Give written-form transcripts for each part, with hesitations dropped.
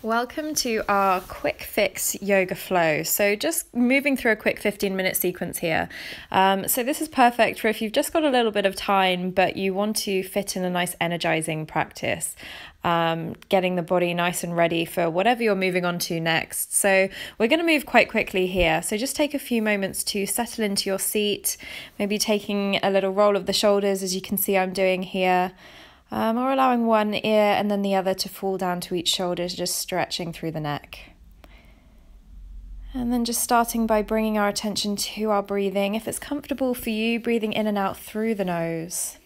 Welcome to our quick fix yoga flow. So just moving through a quick 15-minute sequence here. So this is perfect for if you've just got a little bit of time, but you want to fit in a nice energizing practice, getting the body nice and ready for whatever you're moving on to next. So we're going to move quite quickly here. So just take a few moments to settle into your seat, maybe taking a little roll of the shoulders, as you can see I'm doing here. Or allowing one ear and then the other to fall down to each shoulder, just stretching through the neck. And then just starting by bringing our attention to our breathing. If it's comfortable for you, breathing in and out through the nose.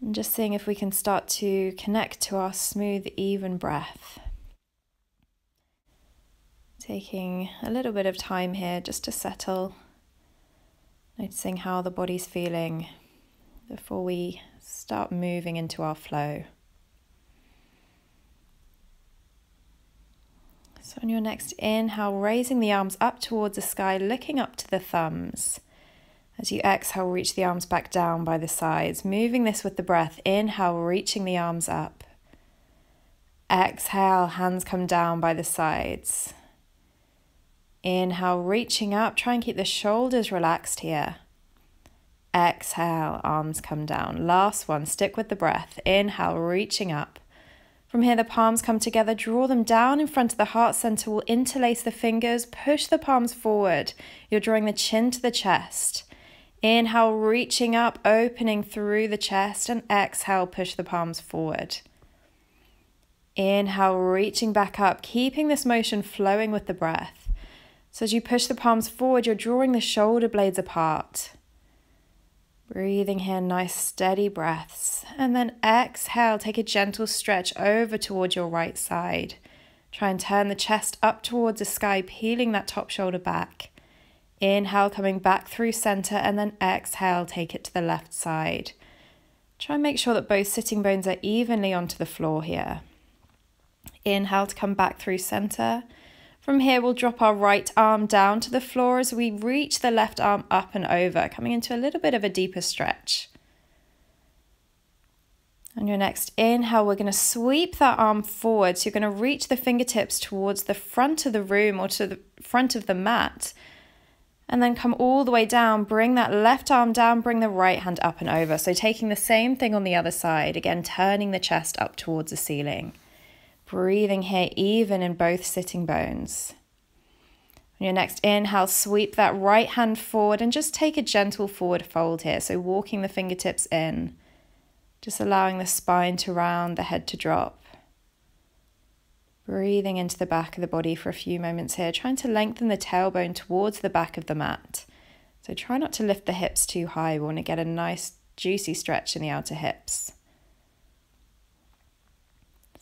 And just seeing if we can start to connect to our smooth, even breath. Taking a little bit of time here just to settle. Noticing how the body's feeling before we start moving into our flow. So on your next inhale, raising the arms up towards the sky, looking up to the thumbs. As you exhale, reach the arms back down by the sides, moving this with the breath. Inhale, reaching the arms up. Exhale, hands come down by the sides. Inhale, reaching up, try and keep the shoulders relaxed here. Exhale, arms come down. Last one, stick with the breath. Inhale, reaching up. From here, the palms come together. Draw them down in front of the heart center. We'll interlace the fingers. Push the palms forward. You're drawing the chin to the chest. Inhale, reaching up, opening through the chest. And exhale, push the palms forward. Inhale, reaching back up, keeping this motion flowing with the breath. So as you push the palms forward, you're drawing the shoulder blades apart. Breathing here, nice steady breaths. And then exhale, take a gentle stretch over towards your right side. Try and turn the chest up towards the sky, peeling that top shoulder back. Inhale, coming back through center, and then exhale, take it to the left side. Try and make sure that both sitting bones are evenly onto the floor here. Inhale to come back through center. From here, we'll drop our right arm down to the floor as we reach the left arm up and over, coming into a little bit of a deeper stretch. On your next inhale, we're going to sweep that arm forward. So you're going to reach the fingertips towards the front of the room or to the front of the mat. And then come all the way down, bring that left arm down, bring the right hand up and over. So taking the same thing on the other side, again, turning the chest up towards the ceiling. Breathing here, even in both sitting bones. On your next inhale, sweep that right hand forward and just take a gentle forward fold here. So walking the fingertips in, just allowing the spine to round, the head to drop. Breathing into the back of the body for a few moments here, trying to lengthen the tailbone towards the back of the mat. So try not to lift the hips too high. We want to get a nice juicy stretch in the outer hips.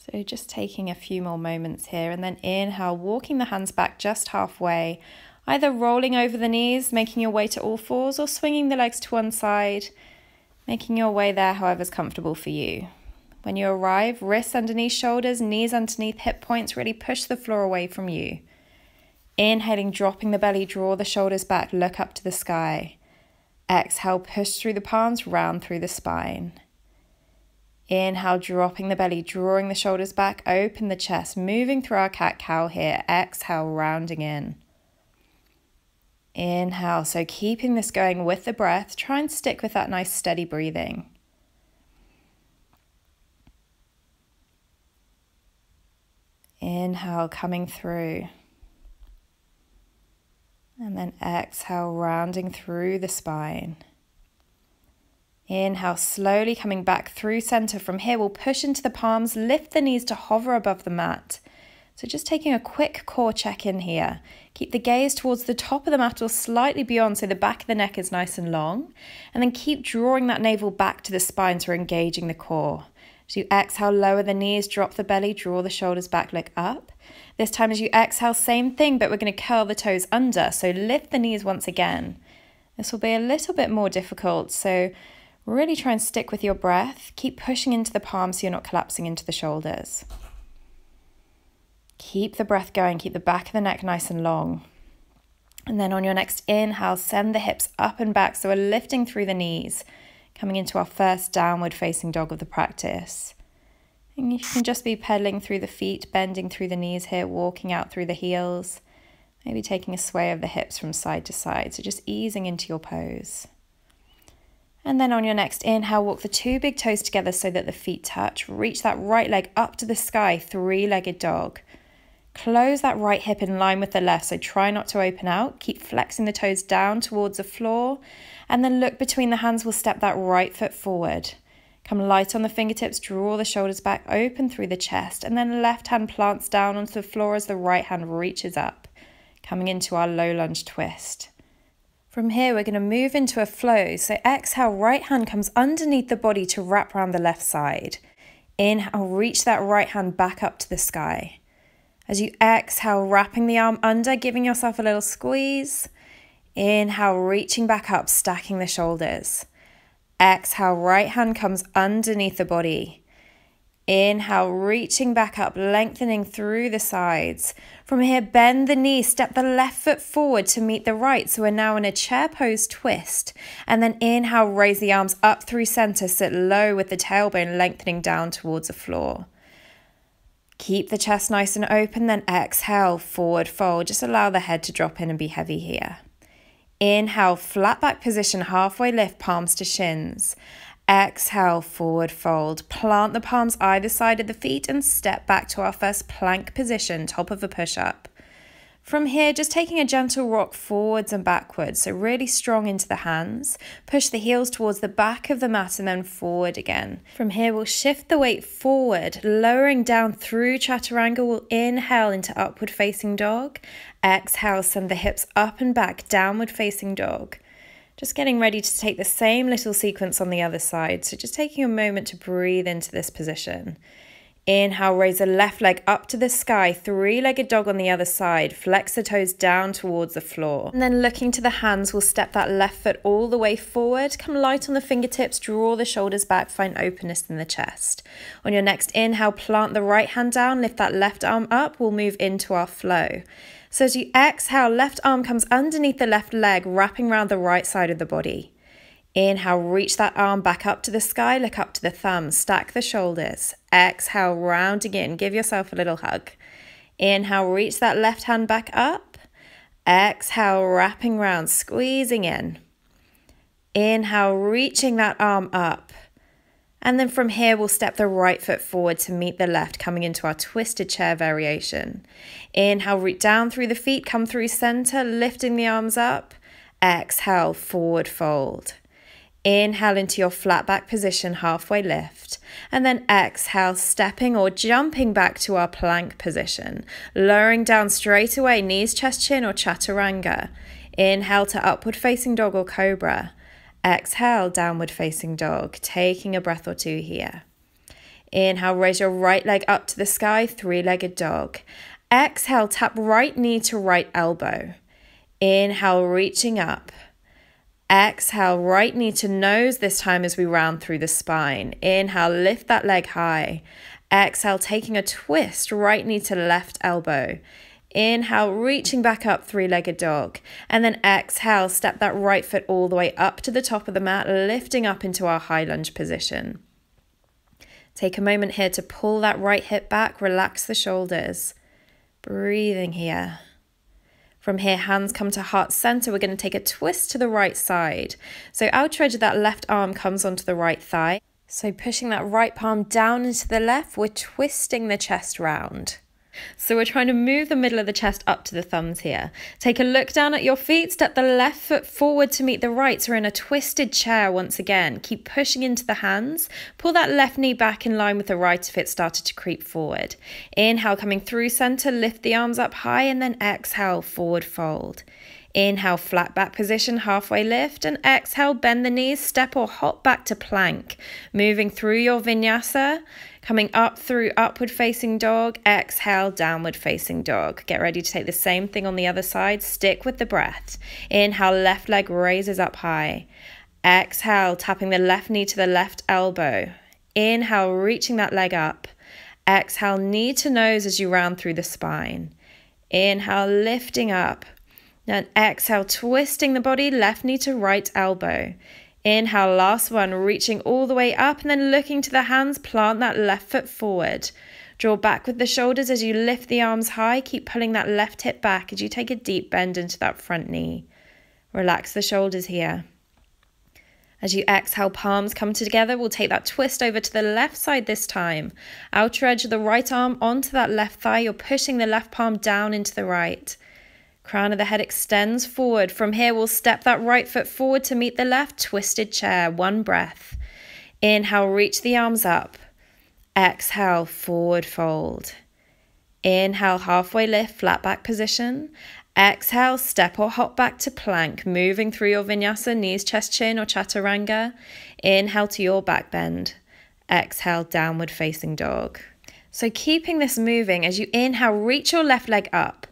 So just taking a few more moments here, and then inhale, walking the hands back just halfway, either rolling over the knees, making your way to all fours, or swinging the legs to one side, making your way there however's comfortable for you. When you arrive, wrists underneath shoulders, knees underneath hip points, really push the floor away from you. Inhaling, dropping the belly, draw the shoulders back, look up to the sky. Exhale, push through the palms, round through the spine. Inhale, dropping the belly, drawing the shoulders back, open the chest, moving through our cat-cow here. Exhale, rounding in. Inhale, so keeping this going with the breath. Try and stick with that nice steady breathing. Inhale, coming through. And then exhale, rounding through the spine. Inhale, slowly coming back through center. From here, we'll push into the palms, lift the knees to hover above the mat. So just taking a quick core check-in here. Keep the gaze towards the top of the mat or slightly beyond so the back of the neck is nice and long. And then keep drawing that navel back to the spine so we're engaging the core. As you exhale, lower the knees, drop the belly, draw the shoulders back, look up. This time as you exhale, same thing, but we're going to curl the toes under. So lift the knees once again. This will be a little bit more difficult, so really try and stick with your breath. Keep pushing into the palms so you're not collapsing into the shoulders. Keep the breath going. Keep the back of the neck nice and long. And then on your next inhale, send the hips up and back. So we're lifting through the knees, coming into our first downward facing dog of the practice. And you can just be pedaling through the feet, bending through the knees here, walking out through the heels, maybe taking a sway of the hips from side to side. So just easing into your pose. And then on your next inhale, walk the two big toes together so that the feet touch. Reach that right leg up to the sky, three-legged dog. Close that right hip in line with the left, so try not to open out. Keep flexing the toes down towards the floor. And then look between the hands, we'll step that right foot forward. Come light on the fingertips, draw the shoulders back, open through the chest, and then the left hand plants down onto the floor as the right hand reaches up, coming into our low lunge twist. From here, we're going to move into a flow. So exhale, right hand comes underneath the body to wrap around the left side. Inhale, reach that right hand back up to the sky. As you exhale, wrapping the arm under, giving yourself a little squeeze. Inhale, reaching back up, stacking the shoulders. Exhale, right hand comes underneath the body. Inhale, reaching back up, lengthening through the sides. From here, bend the knee, step the left foot forward to meet the right. So we're now in a chair pose twist. And then inhale, raise the arms up through center, sit low with the tailbone lengthening down towards the floor. Keep the chest nice and open, then exhale, forward fold. Just allow the head to drop in and be heavy here. Inhale, flat back position, halfway lift, palms to shins. Exhale, forward fold. Plant the palms either side of the feet and step back to our first plank position, top of a push-up. From here, just taking a gentle rock forwards and backwards, so really strong into the hands. Push the heels towards the back of the mat and then forward again. From here, we'll shift the weight forward, lowering down through chaturanga. We'll inhale into upward facing dog. Exhale, send the hips up and back, downward facing dog. Just getting ready to take the same little sequence on the other side. So just taking a moment to breathe into this position. Inhale, raise the left leg up to the sky, three-legged dog on the other side. Flex the toes down towards the floor. And then looking to the hands, we'll step that left foot all the way forward. Come light on the fingertips, draw the shoulders back, find openness in the chest. On your next inhale, plant the right hand down, lift that left arm up. We'll move into our flow. So as you exhale, left arm comes underneath the left leg, wrapping around the right side of the body. Inhale, reach that arm back up to the sky, look up to the thumbs, stack the shoulders. Exhale, rounding in, give yourself a little hug. Inhale, reach that left hand back up. Exhale, wrapping round, squeezing in. Inhale, reaching that arm up. And then from here, we'll step the right foot forward to meet the left, coming into our twisted chair variation. Inhale, reach down through the feet, come through center, lifting the arms up. Exhale, forward fold. Inhale into your flat back position, halfway lift. And then exhale, stepping or jumping back to our plank position. Lowering down straight away, knees, chest, chin or chaturanga. Inhale to upward facing dog or cobra. Exhale, downward facing dog. Taking a breath or two here. Inhale, raise your right leg up to the sky, three-legged dog. Exhale, tap right knee to right elbow. Inhale, reaching up. Exhale, right knee to nose this time as we round through the spine. Inhale, lift that leg high. Exhale, taking a twist, right knee to left elbow. Inhale, reaching back up, three-legged dog. And then exhale, step that right foot all the way up to the top of the mat, lifting up into our high lunge position. Take a moment here to pull that right hip back, relax the shoulders. Breathing here. From here, hands come to heart center. We're going to take a twist to the right side. So outer edge of that left arm comes onto the right thigh. So pushing that right palm down into the left, we're twisting the chest round. So we're trying to move the middle of the chest up to the thumbs here. Take a look down at your feet, step the left foot forward to meet the right. So we're in a twisted chair once again. Keep pushing into the hands. Pull that left knee back in line with the right if it started to creep forward. Inhale, coming through center, lift the arms up high and then exhale, forward fold. Inhale, flat back position, halfway lift, and exhale, bend the knees, step or hop back to plank. Moving through your vinyasa, coming up through upward facing dog, exhale, downward facing dog. Get ready to take the same thing on the other side. Stick with the breath. Inhale, left leg raises up high. Exhale, tapping the left knee to the left elbow. Inhale, reaching that leg up. Exhale, knee to nose as you round through the spine. Inhale, lifting up. Then exhale, twisting the body, left knee to right elbow. Inhale, last one, reaching all the way up and then looking to the hands, plant that left foot forward. Draw back with the shoulders as you lift the arms high. Keep pulling that left hip back as you take a deep bend into that front knee. Relax the shoulders here. As you exhale, palms come together. We'll take that twist over to the left side this time. Outer edge of the right arm onto that left thigh. You're pushing the left palm down into the right. Crown of the head extends forward. From here, we'll step that right foot forward to meet the left. Twisted chair. One breath. Inhale, reach the arms up. Exhale, forward fold. Inhale, halfway lift, flat back position. Exhale, step or hop back to plank, moving through your vinyasa, knees, chest, chin, or chaturanga. Inhale to your back bend. Exhale, downward facing dog. So keeping this moving, as you inhale, reach your left leg up.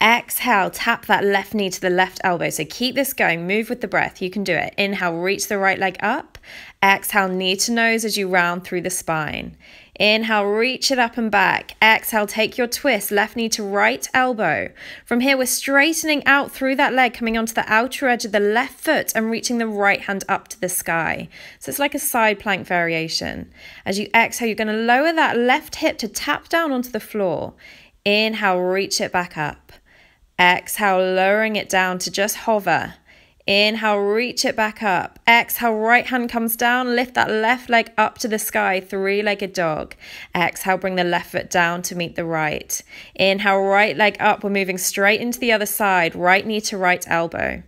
Exhale, tap that left knee to the left elbow. So keep this going, move with the breath. You can do it. Inhale, reach the right leg up. Exhale, knee to nose as you round through the spine. Inhale, reach it up and back. Exhale, take your twist, left knee to right elbow. From here, we're straightening out through that leg, coming onto the outer edge of the left foot and reaching the right hand up to the sky. So it's like a side plank variation. As you exhale, you're going to lower that left hip to tap down onto the floor. Inhale, reach it back up. Exhale, lowering it down to just hover. Inhale, reach it back up. Exhale, right hand comes down. Lift that left leg up to the sky, three-legged dog. Exhale, bring the left foot down to meet the right. Inhale, right leg up. We're moving straight into the other side. Right knee to right elbow.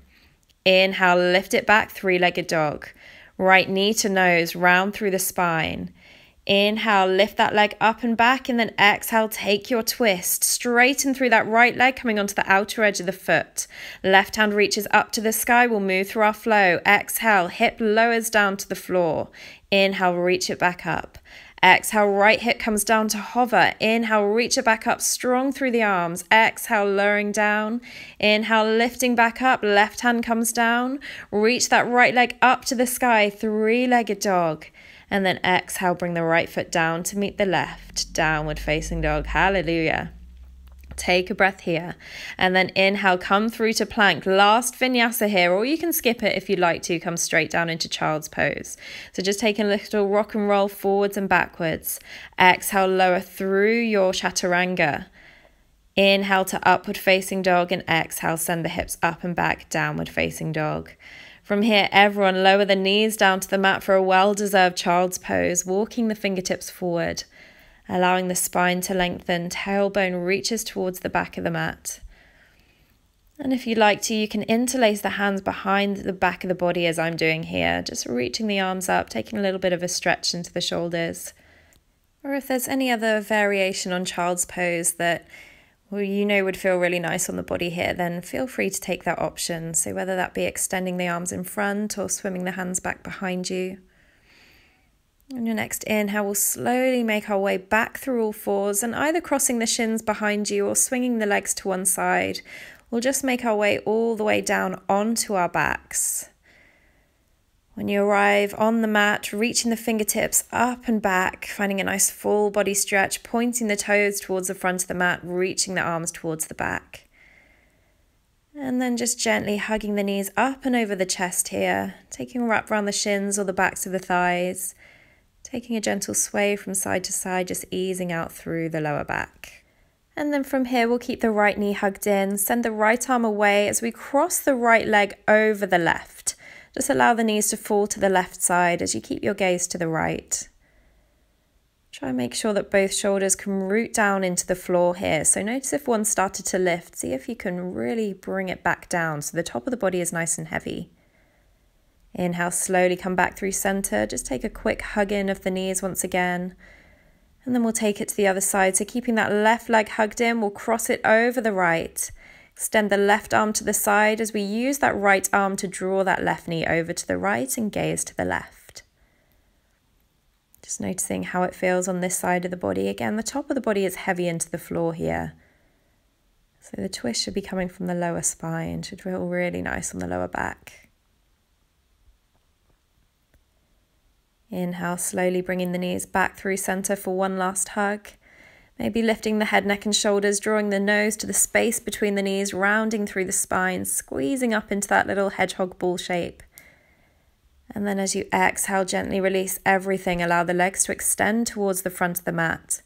Inhale, lift it back, three-legged dog. Right knee to nose, round through the spine. Inhale, lift that leg up and back, and then exhale, take your twist. Straighten through that right leg, coming onto the outer edge of the foot. Left hand reaches up to the sky. We'll move through our flow. Exhale, hip lowers down to the floor. Inhale, reach it back up. Exhale, right hip comes down to hover. Inhale, reach it back up, strong through the arms. Exhale, lowering down. Inhale, lifting back up. Left hand comes down. Reach that right leg up to the sky, three-legged dog. And then exhale, bring the right foot down to meet the left. Downward facing dog. Hallelujah. Take a breath here. And then inhale, come through to plank. Last vinyasa here, or you can skip it if you'd like to. Come straight down into child's pose. So just take a little rock and roll forwards and backwards. Exhale, lower through your chaturanga. Inhale to upward facing dog, and exhale, send the hips up and back, downward facing dog. From here, everyone lower the knees down to the mat for a well-deserved child's pose, walking the fingertips forward, allowing the spine to lengthen, tailbone reaches towards the back of the mat. And if you'd like to, you can interlace the hands behind the back of the body as I'm doing here, just reaching the arms up, taking a little bit of a stretch into the shoulders. Or if there's any other variation on child's pose that would feel really nice on the body here, then feel free to take that option. So whether that be extending the arms in front or swimming the hands back behind you. On your next inhale, we'll slowly make our way back through all fours and either crossing the shins behind you or swinging the legs to one side. We'll just make our way all the way down onto our backs. When you arrive on the mat, reaching the fingertips up and back, finding a nice full body stretch, pointing the toes towards the front of the mat, reaching the arms towards the back. And then just gently hugging the knees up and over the chest here, taking a wrap around the shins or the backs of the thighs, taking a gentle sway from side to side, just easing out through the lower back. And then from here, we'll keep the right knee hugged in, send the right arm away as we cross the right leg over the left. Just allow the knees to fall to the left side as you keep your gaze to the right. Try and make sure that both shoulders can root down into the floor here. So notice if one started to lift, see if you can really bring it back down so the top of the body is nice and heavy. Inhale, slowly come back through center. Just take a quick hug in of the knees once again. And then we'll take it to the other side. So keeping that left leg hugged in, we'll cross it over the right. Extend the left arm to the side as we use that right arm to draw that left knee over to the right and gaze to the left. Just noticing how it feels on this side of the body. Again, the top of the body is heavy into the floor here. So the twist should be coming from the lower spine. Should feel really nice on the lower back. Inhale, slowly bringing the knees back through center for one last hug. Maybe lifting the head, neck and shoulders, drawing the nose to the space between the knees, rounding through the spine, squeezing up into that little hedgehog ball shape. And then as you exhale, gently release everything. Allow the legs to extend towards the front of the mat.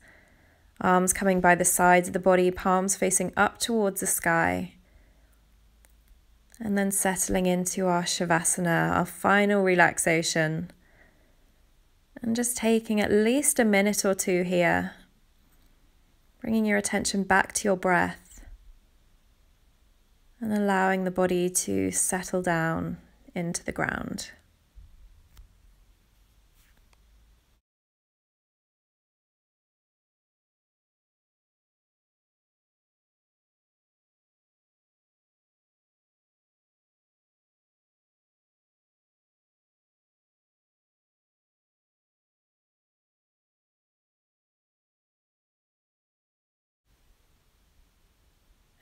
Arms coming by the sides of the body, palms facing up towards the sky. And then settling into our Shavasana, our final relaxation. And just taking at least a minute or two here. Bringing your attention back to your breath. And allowing the body to settle down into the ground.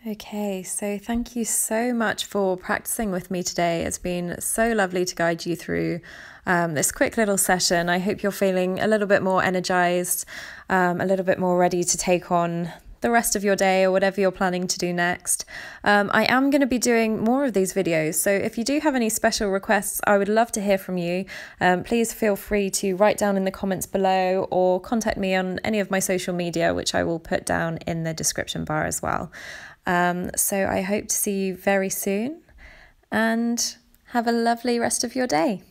Okay, so thank you so much for practicing with me today. It's been so lovely to guide you through this quick little session. I hope you're feeling a little bit more energized, a little bit more ready to take on the rest of your day or whatever you're planning to do next. I am going to be doing more of these videos, so if you do have any special requests, I would love to hear from you. Please feel free to write down in the comments below or contact me on any of my social media, which I will put down in the description bar as well. So I hope to see you very soon and have a lovely rest of your day.